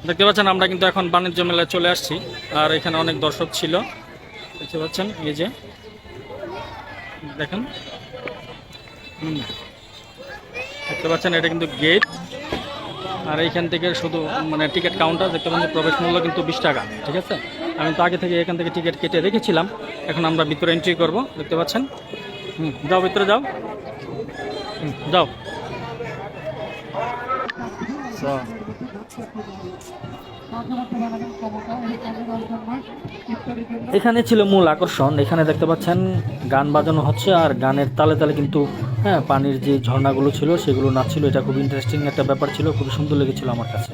দেখতে পাচ্ছেন আমরা কিন্তু এখন বাণিজ্য মেলায় চলে আসছি, আর এখানে অনেক দর্শক ছিল। দেখতে পাচ্ছেন এই যে দেখেন, দেখতে পাচ্ছেন এটা কিন্তু গেট, আর এইখান থেকে শুধু মানে টিকিট কাউন্টার। দেখতে পাচ্ছেন প্রবেশ মূল্য কিন্তু 20 টাকা, ঠিক আছে। আমি তো আগে থেকে এখান থেকে টিকিট কেটে রেখেছিলাম। এখন আমরা ভিতরে এন্ট্রি করব, দেখতে পাচ্ছেন। যাও ভিতরে যাও, যাও। এখানে ছিল মূল আকর্ষণ। এখানে দেখতে পাচ্ছেন গান বাজানো হচ্ছে, আর গানের তালে তালে কিন্তু হ্যাঁ পানির যে ঝর্ণাগুলো ছিল সেগুলো নাচছিল। এটা খুব ইন্টারেস্টিং একটা ব্যাপার ছিল, খুব সুন্দর লেগেছিল আমার কাছে।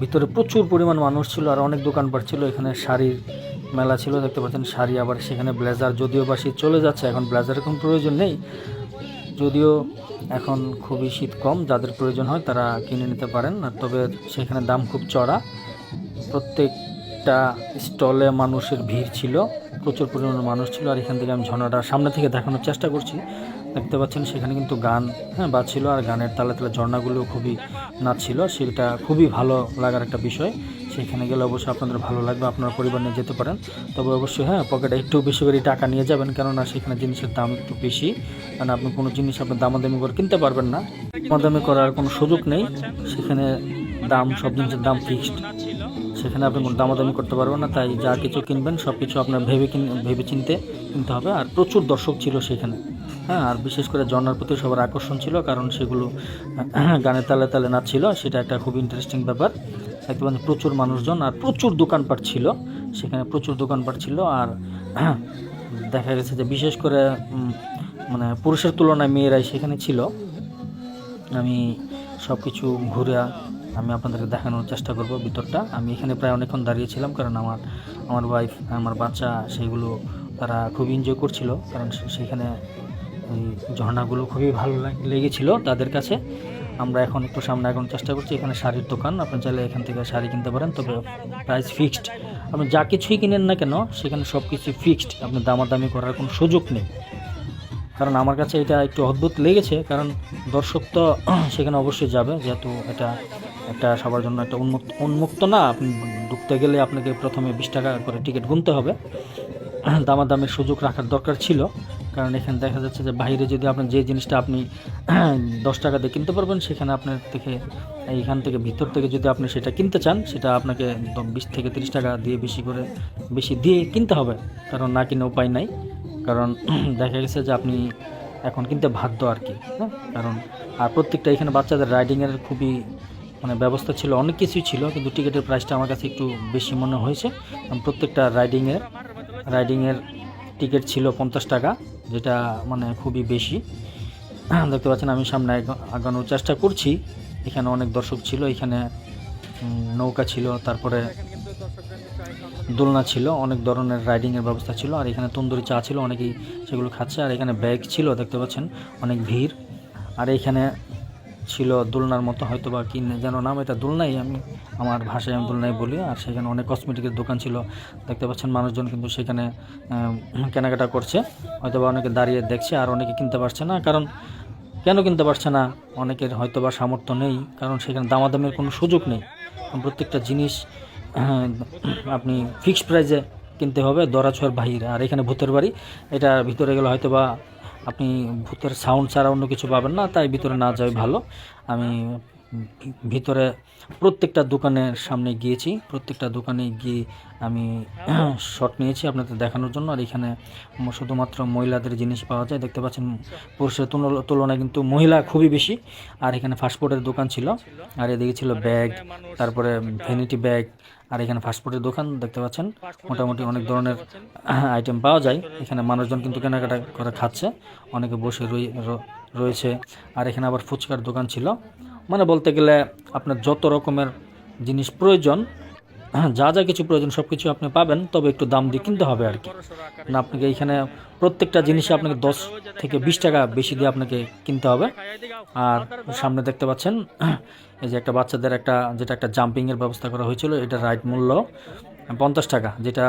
ভিতরে প্রচুর পরিমাণ মানুষ ছিল, আর অনেক দোকানপাট ছিল। এখানে শাড়ির মেলা ছিল, দেখতে পাচ্ছেন শাড়ি, আবার সেখানে ব্লেজার। যদিও বা শীত চলে যাচ্ছে, এখন ব্লেজারের কোনো প্রয়োজন নেই, যদিও এখন খুবই শীত কম। যাদের প্রয়োজন হয় তারা কিনে নিতে পারেন। আর তবে সেখানে দাম খুব চড়া। প্রত্যেকটা স্টলে মানুষের ভিড় ছিল, প্রচুর পরিমাণে মানুষ ছিল। আর এখান থেকে আমি ঝর্ণাটা সামনে থেকে দেখানোর চেষ্টা করছি। দেখতে পাচ্ছেন সেখানে কিন্তু গান বাজছিল, আর গানের তালে তালে ঝর্ণাগুলো খুবই নাচছিল। সেটা খুবই ভালো লাগার একটা বিষয়। সেখানে গেলে অবশ্যই আপনাদের ভালো লাগবে, আপনার পরিবার নিয়ে যেতে পারেন। তবে অবশ্যই পকেটে একটু বেশি করে টাকা নিয়ে যাবেন, কেননা সেখানে জিনিসের দাম একটু বেশি। কারণ আপনি কোনো জিনিস আপনি দামাদামি করে কিনতে পারবেন না, দামাদামি করার কোনো সুযোগ নেই। সেখানে সব জিনিসের দাম ফিক্সড, সেখানে আপনি কোনো দামাদামি করতে পারবেন না। তাই যা কিছু কিনবেন সব কিছু আপনার ভেবে চিনতে কিনতে হবে। আর প্রচুর দর্শক ছিল সেখানে, আর বিশেষ করে ঝর্ণার প্রতি সবার আকর্ষণ ছিল, কারণ সেগুলো গানের তালে তালে নাচছিল। সেটা একটা খুব ইন্টারেস্টিং ব্যাপার। দেখতে পাচ্ছেন প্রচুর মানুষজন, আর প্রচুর দোকানপাট ছিল সেখানে, প্রচুর দোকানপাট ছিল। আর দেখা গেছে যে বিশেষ করে মানে পুরুষের তুলনায় মেয়েরাই সেখানে ছিল। আমি সব কিছু ঘুরে আমি আপনাদেরকে দেখানোর চেষ্টা করব ভিতরটা। আমি এখানে প্রায় অনেকক্ষণ দাঁড়িয়েছিলাম, কারণ আমার ওয়াইফ, আমার বাচ্চা, সেগুলো তারা খুব এনজয় করছিল, কারণ সেখানে এই ঝর্ণাগুলো খুবই ভালো লেগেছিল তাদের কাছে। আমরা এখন একটু সামনে এখন চেষ্টা করছি। এখানে শাড়ির দোকান, আপনি চাইলে এখান থেকে শাড়ি কিনতে পারেন, তবে প্রাইস ফিক্সড। আপনি যা কিছুই কিনেন না কেন সেখানে সব কিছু ফিক্সড, আপনি দামাদামি করার কোনো সুযোগ নেই। কারণ আমার কাছে এটা একটু অদ্ভুত লেগেছে, কারণ দর্শক তো সেখানে অবশ্যই যাবে, যেহেতু এটা একটা সবার জন্য একটা উন্মুক্ত না। আপনি ঢুকতে গেলে আপনাকে প্রথমে 20 টাকা করে টিকিট গুনতে হবে। দামাদামের সুযোগ রাখার দরকার ছিল, কারণ এখানে দেখা যাচ্ছে যে বাইরে যদি আপনি যে জিনিসটা আপনি 10 টাকা দিয়ে কিনতে পারবেন, সেখানে আপনার থেকে এইখান থেকে ভিতর থেকে যদি আপনি সেটা কিনতে চান, সেটা আপনাকে 20 থেকে 30 টাকা দিয়ে বেশি দিয়ে কিনতে হবে, কারণ না কিনে উপায় নাই। কারণ দেখা গেছে যে আপনি এখন কিনতে বাধ্য আর কি। কারণ আর প্রত্যেকটা এখানে বাচ্চাদের রাইডিংয়ের খুবই মানে ব্যবস্থা ছিল, অনেক কিছুই ছিল, কিন্তু টিকিটের প্রাইসটা আমার কাছে একটু বেশি মনে হয়েছে। কারণ প্রত্যেকটা রাইডিংয়ের টিকিট ছিল 50 টাকা, যেটা মানে খুবই বেশি। দেখতে পাচ্ছেন আমি সামনে আগানোর চেষ্টা করছি। এখানে অনেক দর্শক ছিল, এখানে নৌকা ছিল, তারপরে দোলনা ছিল, অনেক ধরনের রাইডিংয়ের ব্যবস্থা ছিল। আর এখানে তন্দুরি চা ছিল, অনেকেই সেগুলো খাচ্ছে। আর এখানে ব্যাগ ছিল, দেখতে পাচ্ছেন অনেক ভিড়। আর এখানে ছিল দোলনার মতো, হয়তো বা কি যেন নাম, এটা দোলনাই, আমার ভাষায় আমি দোলনাই বলি। আর সেখানে অনেক কসমেটিকের দোকান ছিল, দেখতে পাচ্ছেন মানুষজন কিন্তু সেখানে কেনাকাটা করছে। হয়তো বা অনেকে দাঁড়িয়ে দেখছে, আর অনেকে কিনতে পারছে না। কারণ কেন কিনতে পারছে না? অনেকের হয়তো বা সামর্থ্য নেই, কারণ সেখানে দামাদামের কোনো সুযোগ নেই। প্রত্যেকটা জিনিস আপনি ফিক্সড প্রাইসে কিনতে হবে, দরাছোঁয়ার বাহিরে। আর এখানে ভূতের বাড়ি, এটা ভিতরে গেলে হয়তো বা আপনি ভূতের সাউন্ড ছাড়া অন্য কিছু পাবেন না, তাই ভিতরে না যাওয়াই ভালো। আমি ভিতরে প্রত্যেকটা দোকানের সামনে গিয়েছি, প্রত্যেকটা দোকানে গিয়ে আমি শট নিয়েছি আপনাদের দেখানোর জন্য। আর এখানে শুধুমাত্র মহিলাদের জিনিস পাওয়া যায়, দেখতে পাচ্ছেন পুরুষের তুলনায় কিন্তু মহিলা খুবই বেশি। আর এখানে ফাস্টফুডের দোকান ছিল, আর এদিকে ছিল ব্যাগ, তারপরে ভ্যানিটি ব্যাগ। আর এখানে ফাস্টফুডের দোকান দেখতে পাচ্ছেন, মোটামুটি অনেক ধরনের আইটেম পাওয়া যায়। এখানে মানুষজন কিন্তু কেনাকাটা করে খাচ্ছে, অনেকে বসে রয়েছে। আর এখানে আবার ফুচকার দোকান ছিল। মানে বলতে গেলে আপনার যত রকমের জিনিস প্রয়োজন, যা যা কিছু প্রয়োজন সব কিছু আপনি পাবেন, তবে একটু দাম দিয়ে কিনতে হবে আর কি। না, আপনাকে এইখানে প্রত্যেকটা জিনিসে আপনাকে 10 থেকে 20 টাকা বেশি দিয়ে আপনাকে কিনতে হবে। আর সামনে দেখতে পাচ্ছেন এই যে একটা বাচ্চাদের যেটা একটা জাম্পিংয়ের ব্যবস্থা করা হয়েছিল, এটা রাইড মূল্য 50 টাকা, যেটা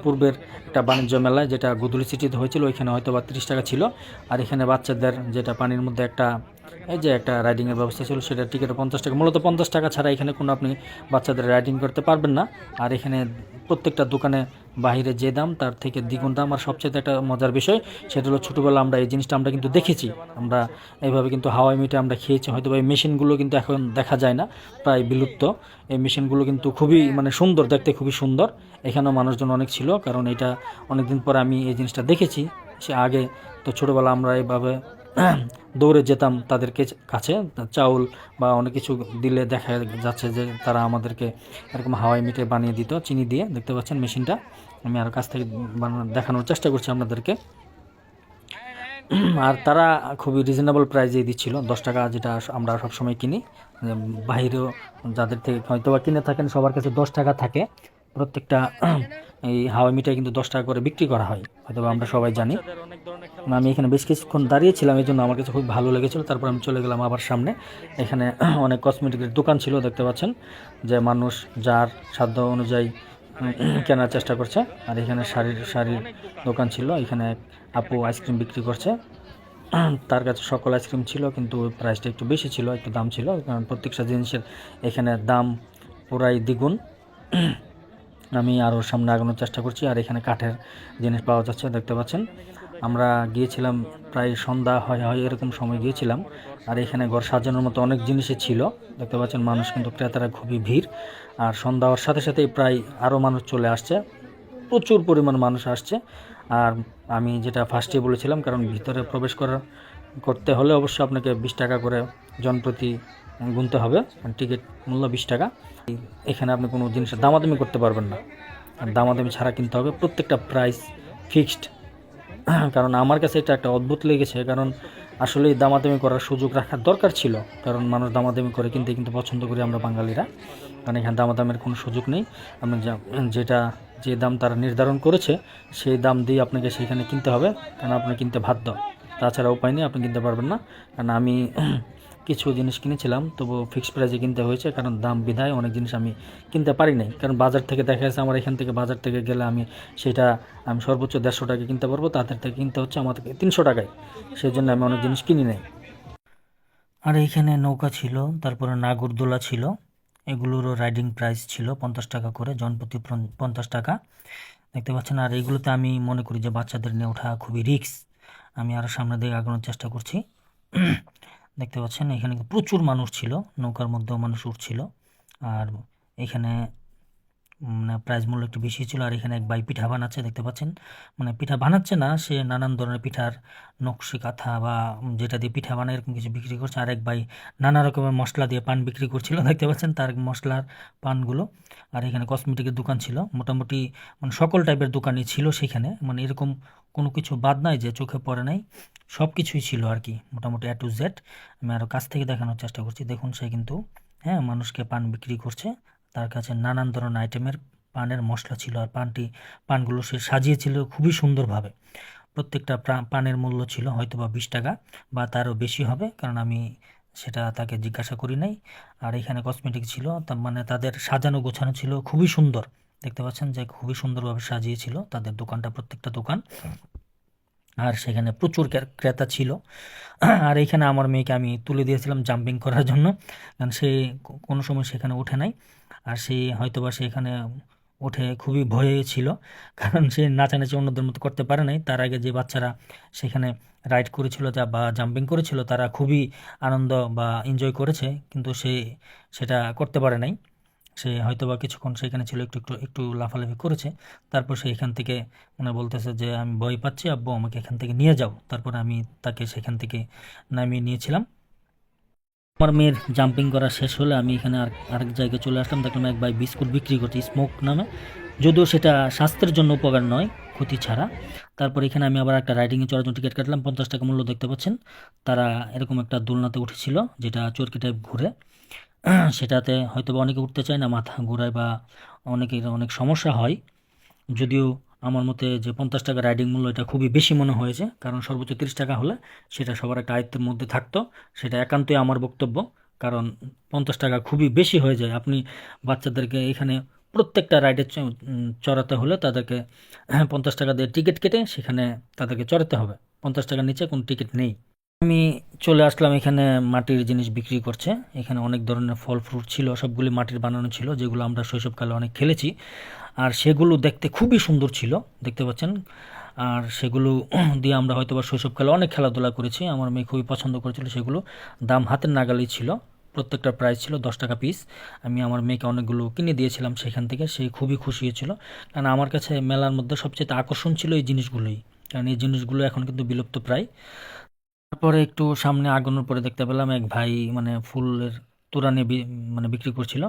পূর্বের একটা বাণিজ্য মেলায় যেটা গুদুলি সিটিতে হয়েছিল, ওইখানে হয়তো বা 30 টাকা ছিল। আর এখানে বাচ্চাদের যেটা পানির মধ্যে একটা এই যে একটা রাইডিংয়ের ব্যবস্থা ছিল, সেটা টিকিটে 50 টাকা, মূলত 50 টাকা ছাড়া এখানে কোনো আপনি বাচ্চাদের রাইডিং করতে পারবেন না। আর এখানে প্রত্যেকটা দোকানে বাইরে যে দাম তার থেকে দ্বিগুণ দাম। আর সবচেয়ে একটা মজার বিষয় সেটা হলো, ছোটোবেলা আমরা এই জিনিসটা আমরা কিন্তু দেখেছি, আমরা এইভাবে কিন্তু হাওয়াই মিটে আমরা খেয়েছি। হয়তো এই মেশিনগুলো কিন্তু এখন দেখা যায় না, প্রায় বিলুপ্ত। এই মেশিনগুলো কিন্তু খুবই মানে সুন্দর দেখতে, খুবই সুন্দর। এখানেও মানুষজন অনেক ছিল, কারণ এটা অনেকদিন পরে আমি এই জিনিসটা দেখেছি। সে আগে তো ছোটোবেলা আমরা এইভাবে দৌড়ে যেতাম তাদের কাছে, চাউল বা অনেক কিছু দিলে দেখা যাচ্ছে যে তারা আমাদেরকে এরকম হাওয়াই মিঠে বানিয়ে দিত চিনি দিয়ে। দেখতে পাচ্ছেন মেশিনটা, আমি আরও কাছ থেকে দেখানোর চেষ্টা করছি আপনাদেরকে। আর তারা খুবই রিজনেবল প্রাইসে দিচ্ছিল, 10 টাকা, যেটা আমরা সবসময় কিনি। বাইরেও যাদের থেকে হয়তো বা কিনে থাকেন সবার কাছে 10 টাকা থাকে। প্রত্যেকটা এই হাওয়াই মিঠাই কিন্তু 10 টাকা করে বিক্রি করা হয়, হয়তো আমরা সবাই জানি। আমি এখানে বেশ কিছুক্ষণ দাঁড়িয়েছিলাম, এই জন্য আমার কাছে খুব ভালো লেগেছিলো। তারপর আমি চলে গেলাম আবার সামনে। এখানে অনেক কসমেটিকের দোকান ছিল, দেখতে পাচ্ছেন যে মানুষ যার সাধ্য অনুযায়ী কেনার চেষ্টা করছে। আর এখানে শাড়ির দোকান ছিল, এখানে এক আপু আইসক্রিম বিক্রি করছে। তার কাছে সকল আইসক্রিম ছিল, কিন্তু প্রাইসটা একটু বেশি ছিল, একটু দাম ছিল, কারণ প্রত্যেকটা জিনিসের এখানে দাম পুরাই দ্বিগুণ। আমি আরও সামনে আগানোর চেষ্টা করছি। আর এখানে কাঠের জিনিস পাওয়া যাচ্ছে, দেখতে পাচ্ছেন। আমরা গিয়েছিলাম প্রায় সন্ধ্যা হয় এরকম সময় গিয়েছিলাম। আর এখানে ঘর সাজানোর মতো অনেক জিনিসই ছিল, দেখতে পাচ্ছেন। মানুষ কিন্তু ক্রেতারা খুবই ভিড়। আর সন্ধ্যা হওয়ার সাথে সাথেই প্রায় আরও মানুষ চলে আসছে, প্রচুর পরিমাণ মানুষ আসছে। আর আমি যেটা ফার্স্টে বলেছিলাম, কারণ ভিতরে প্রবেশ করতে হলে অবশ্যই আপনাকে 20 টাকা করে জনপ্রতি গুনতে হবে, টিকিট মূল্য 20 টাকা। এখানে আপনি কোনো জিনিসের দামাদামি করতে পারবেন না, আর দামাদামি ছাড়া কিনতে হবে, প্রত্যেকটা প্রাইস ফিক্সড। কারণ আমার কাছে এটা একটা অদ্ভুত লেগেছে, কারণ আসলেই দামাদামি করার সুযোগ রাখার দরকার ছিল, কারণ মানুষ দামাদামি করে কিনতে কিন্তু পছন্দ করি আমরা বাঙালিরা। কারণ এখানে দামাদামের কোনো সুযোগ নেই। আপনি যে দাম তারা নির্ধারণ করেছে সেই দাম দিয়ে আপনাকে সেখানে কিনতে হবে, কারণ আপনি কিনতে বাধ্য, তাছাড়া উপায় নেই, আপনি কিনতে পারবেন না। কারণ আমি কিছু জিনিস কিনেছিলাম, তবু ফিক্সড প্রাইসে কিনতে হয়েছে, কারণ দাম বিধায় অনেক জিনিস আমি কিনতে পারি নাই। কারণ বাজার থেকে দেখা যাচ্ছে আমার এখান থেকে বাজার থেকে গেলে আমি সর্বোচ্চ 150 টাকা কিনতে পারবো, তাদের থেকে কিনতে হচ্ছে আমাদেরকে 300 টাকায়। সেই জন্য আমি অনেক জিনিস কিনি নাই। আর এইখানে নৌকা ছিল, তারপরে নাগরদোলা ছিল, এগুলোরও রাইডিং প্রাইস ছিল 50 টাকা করে, জনপ্রতি 50 টাকা, দেখতে পাচ্ছেন। আর এইগুলোতে আমি মনে করি যে বাচ্চাদের নিয়ে ওঠা খুবই রিস্ক। আমি আরও সামনের দিকে আগানোর চেষ্টা করছি। দেখতে পাচ্ছেন এখানে প্রচুর মানুষ ছিল, নৌকার মধ্যেও মানুষ উঠছিল। আর এখানে মানে প্রাইস মূল্য একটু বেশি ছিল। আর এখানে এক ভাই পিঠা বানাচ্ছে, দেখতে পাচ্ছেন। মানে পিঠা বানাচ্ছে না, সে নানান ধরনের পিঠার নকশি কাঁথা বা যেটা দিয়ে পিঠা বানায় এরকম কিছু বিক্রি করছে। আর এক ভাই নানা রকমের মশলা দিয়ে পান বিক্রি করছিল, দেখতে পাচ্ছেন তার মশলার পানগুলো। আর এখানে কসমেটিকের দোকান ছিল, মোটামুটি মানে সকল টাইপের দোকানই ছিল সেখানে, মানে এরকম কোনো কিছু বাদ নাই যে চোখে পড়ে নাই, সব কিছুই ছিল আর কি, মোটামুটি A to Z। আমি আরও কাছ থেকে দেখানোর চেষ্টা করছি, দেখুন সে কিন্তু হ্যাঁ মানুষকে পান বিক্রি করছে। তার কাছে নানান ধরনের আইটেমের পানের মশলা ছিল। আর পানগুলো সে সাজিয়েছিল খুবই সুন্দরভাবে। প্রত্যেকটা পানের মূল্য ছিল হয়তো বা 20 টাকা বা তারও বেশি হবে, কারণ আমি সেটা তাকে জিজ্ঞাসা করি নাই। আর এখানে কসমেটিক ছিল, তার মানে তাদের সাজানো গোছানো ছিল খুবই সুন্দর, দেখতে পাচ্ছেন যে খুবই সুন্দরভাবে সাজিয়েছিল তাদের দোকানটা, প্রত্যেকটা দোকান। আর সেখানে প্রচুর ক্রেতা ছিল। আর এইখানে আমার মেয়েকে আমি তুলে দিয়েছিলাম জাম্পিং করার জন্য, কারণ সে কোনো সময় সেখানে ওঠে নাই। আর সে হয়তোবা সেখানে উঠে খুবই ভয়ে ছিল, কারণ সে নাচানাচি অন্যদের মতো করতে পারে নাই। তার আগে যে বাচ্চারা সেখানে রাইড করেছিল বা জাম্পিং করেছিল তারা খুবই আনন্দ বা এনজয় করেছে, কিন্তু সে সেটা করতে পারে নাই। সে হয়তোবা কিছুক্ষণ সেখানে ছিল, একটু একটু একটু লাফালাফি করেছে। তারপর সে এখান থেকে মানে বলতেছে যে আমি ভয় পাচ্ছি আব্বু, আমাকে এখান থেকে নিয়ে যাও। তারপর আমি তাকে সেখান থেকে নামিয়ে নিয়েছিলাম। আমার মেয়ের জাম্পিং করা শেষ হলে আমি এখানে আরেক জায়গায় চলে আসলাম, দেখলাম এক ভাই বিস্কুট বিক্রি করছে স্মোক নামে, যদিও সেটা স্বাস্থ্যের জন্য উপকার নয়, ক্ষতি ছাড়া। তারপর এখানে আমি আবার একটা রাইডিংয়ে চড়ার জন্য টিকিট কাটলাম, 50 টাকা মূল্য, দেখতে পাচ্ছেন। তারা এরকম একটা দোলনাতে উঠেছিল যেটা চরকি টাইপ ঘুরে, সেটাতে হয়তো বা অনেকে উঠতে চায় না, মাথা ঘোরায় বা অনেকের অনেক সমস্যা হয়। যদিও আমার মতে যে 50 টাকা রাইডিং মূল্য এটা খুবই বেশি মনে হয়েছে, কারণ সর্বোচ্চ 30 টাকা হলে সেটা সবার একটা আয়ত্তের মধ্যে থাকতো, সেটা একান্তই আমার বক্তব্য। কারণ 50 টাকা খুবই বেশি হয়ে যায়। আপনি বাচ্চাদেরকে এখানে প্রত্যেকটা রাইডে চড়াতে হলে তাদেরকে 50 টাকা দিয়ে টিকিট কেটে সেখানে তাদেরকে চড়াতে হবে, 50 টাকার নিচে কোনো টিকিট নেই। আমি চলে আসলাম এখানে মাটির জিনিস বিক্রি করছে। এখানে অনেক ধরনের ফল ফ্রুট ছিল, সবগুলি মাটির বানানো ছিল, যেগুলো আমরা শৈশবকালে অনেক খেলেছি। আর সেগুলো দেখতে খুবই সুন্দর ছিল, দেখতে পাচ্ছেন। আর সেগুলো দিয়ে আমরা হয়তো বা শৈশবকালে অনেক খেলাধুলা করেছি। আমার মেয়ে খুবই পছন্দ করেছিল সেগুলো। দাম হাতের নাগালেই ছিল, প্রত্যেকটা প্রাইস ছিল 10 টাকা পিস। আমি আমার মেয়েকে অনেকগুলো কিনে দিয়েছিলাম সেখান থেকে, সে খুবই খুশি হয়েছিল। কারণ আমার কাছে মেলার মধ্যে সবচেয়ে আকর্ষণ ছিল এই জিনিসগুলোই, কারণ এই জিনিসগুলো এখন কিন্তু বিলুপ্ত প্রায়। তারপরে একটু সামনে আগানোর পরে দেখতে পেলাম এক ভাই মানে ফুলের তোড়া নিয়ে মানে বিক্রি করছিল।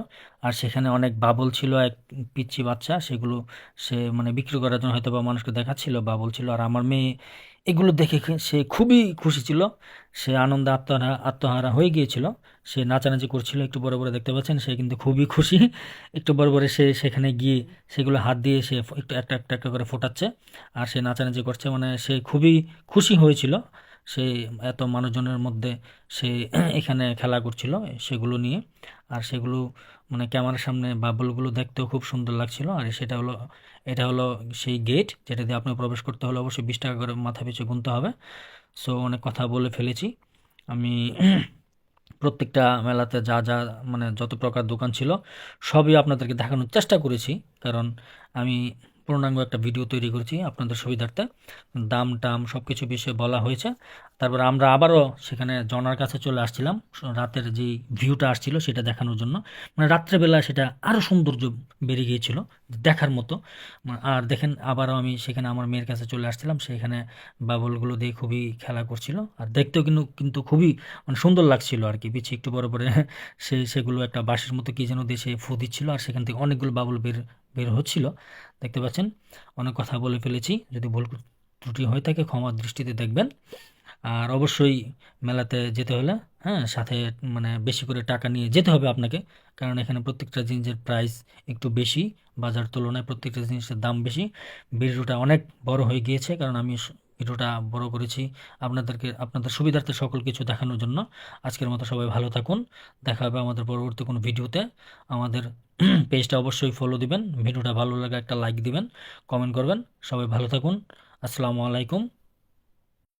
আর সেখানে অনেক বাবল ছিল, এক পিচ্চি বাচ্চা, সেগুলো সে মানে বিক্রি করার জন্য হয়তো বা মানুষকে দেখাচ্ছিল, বাবল ছিল। আর আমার মেয়ে এগুলো দেখে সে খুবই খুশি ছিল, সে আনন্দে আত্মহারা হয়ে গিয়েছিল। সে নাচানাচি করছিল, একটু বড় বড় দেখতে পাচ্ছেন, সে কিন্তু খুবই খুশি। একটু বড় বড় সে সেখানে গিয়ে সেগুলো হাত দিয়ে সে একটু একটা একটা একটা করে ফোটাচ্ছে, আর সে নাচানাচি করছে, মানে সে খুবই খুশি হয়েছিল। সে এত মানুষজনের মধ্যে সে এখানে খেলা করছিল সেগুলো নিয়ে। আর সেগুলো মানে ক্যামেরার সামনে বাবলগুলো দেখতেও খুব সুন্দর লাগছিল। আর এটা হলো সেই গেট, যেটা দিয়ে আপনি প্রবেশ করতে হলে অবশ্যই 20 টাকা করে মাথা পিছু গুনতে হবে। সো অনেক কথা বলে ফেলেছি আমি। প্রত্যেকটা মেলাতে যা যা মানে যত প্রকার দোকান ছিল সবই আপনাদেরকে দেখানোর চেষ্টা করেছি, কারণ আমি পূর্ণাঙ্গ একটা ভিডিও তৈরি করেছি আপনাদের সুবিধার্থে। দাম টাম সব কিছু বিষয়ে বলা হয়েছে। তারপর আমরা আবারও সেখানে জনার কাছে চলে আসছিলাম, রাতের যেই ভিউটা আসছিল সেটা দেখানোর জন্য। মানে রাত্রেবেলা সেটা আরও সৌন্দর্য বেড়ে গিয়েছিল দেখার মতো। আর দেখেন আবারও আমি সেখানে আমার মেয়ের কাছে চলে আসছিলাম, সেখানে বাবলগুলো দিয়ে খুবই খেলা করছিল। আর দেখতেও কিন্তু কিন্তু খুবই মানে সুন্দর লাগছিল আর কি, পিছিয়ে একটু বড় বড় সেগুলো একটা বাঁশের মতো কি যেন দিয়ে সে ফু দিচ্ছিল, আর সেখান থেকে অনেকগুলো বাবল বের বের হচ্ছিল, দেখতে পাচ্ছেন। অনেক কথা বলে ফেলেছি, যদি ভুল ত্রুটি হয়ে থাকে ক্ষমা দৃষ্টিতে দেখবেন। আর অবশ্যই মেলাতে যেতে হলে হ্যাঁ সাথে মানে বেশি করে টাকা নিয়ে যেতে হবে আপনাকে, কারণ এখানে প্রত্যেকটা জিনিসের প্রাইস একটু বেশি, বাজার তুলনায় প্রত্যেকটা জিনিসের দাম বেশি। ভিডিওটা অনেক বড় হয়ে গিয়েছে, কারণ আমি ভিডিওটা বড় করেছি আপনাদেরকে আপনাদের সুবিধার্থে সকল কিছু দেখানোর জন্য। আজকের মতো সবাই ভালো থাকুন, দেখা হবে আমাদের পরবর্তী কোনো ভিডিওতে। আমাদের পেজটা অবশ্যই ফলো দিবেন, ভিডিওটা ভালো লাগে একটা লাইক দিবেন, কমেন্ট করবেন। সবাই ভালো থাকুন, আসসালামু আলাইকুম।